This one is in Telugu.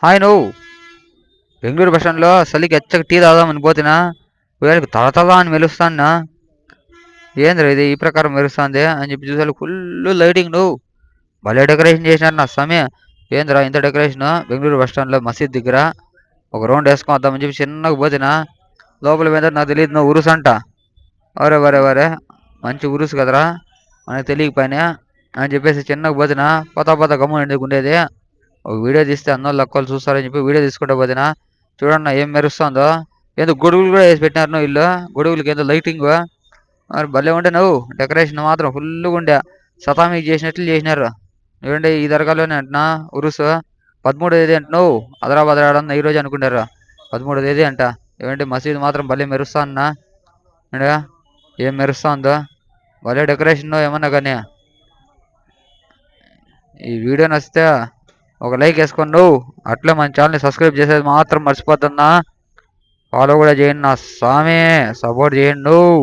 హాయ్ నువ్వు బెంగళూరు బస్ స్టాండ్లో చలికి ఎచ్చక టీ తాగుదామని పోతినా వేళకి తల తల అని మెలుస్తానా. ఏంద్రా ఇది ఈ ప్రకారం మెరుస్తుంది అని చెప్పి చూసాను. ఫుల్ లైటింగ్ నువ్వు భలే డెకరేషన్ చేసినారు నా సమయం. ఏంద్రా ఇంత డెకరేషన్ బెంగళూరు బస్ స్టాండ్లో మసీద్ దగ్గర ఒక రౌండ్ వేసుకొని వద్దామని చెప్పి చిన్నగా పోతినా. లోపల మీద నాకు తెలియదు నువ్వు ఉరుసు అంట. వరే వరే వరే మంచి ఉరుసు కదరా మనకు తెలియకపోయినా అని చెప్పేసి చిన్నగా పోతినా. పోతా పోతా గమ్మున ఉండేది. ఒక వీడియో తీస్తే అందరూ లక్కలు చూస్తారని చెప్పి వీడియో తీసుకుంటా పోతినా. చూడన్న ఏం మెరుస్తుందో. ఏదో గొడుగులు కూడా వేసి పెట్టినారు నువ్వు ఇల్లు. గొడుగులకి ఏదో లైటింగ్ మరి భలే ఉండే నువ్వు. డెకరేషన్ మాత్రం ఫుల్గా ఉండే. సతామీ చేసినట్లు చేసినారు. చూడండి ఈ దర్గాలోనే అంటున్నా ఉరుసు 13వ తేదీ అంట నువ్వు. హైదరాబాద్ రావడం ఈ రోజు అనుకుంటారు. 13వ తేదీ అంట. ఏమంటే మసీద్ మాత్రం భలే మెరుస్తా అన్నా. ఏం మెరుస్తా ఉందో భలే డెకరేషన్ ఏమన్నా కానీ. ఈ వీడియో నచ్చితే ఒక లైక్ వేసుకోండి నువ్వు. అట్లే మన ఛానల్ని సబ్స్క్రైబ్ చేసేది మాత్రం మర్చిపోతున్నా. ఫాలో కూడా చేయండి నా స్వామి. సపోర్ట్ చేయండి నువ్వు.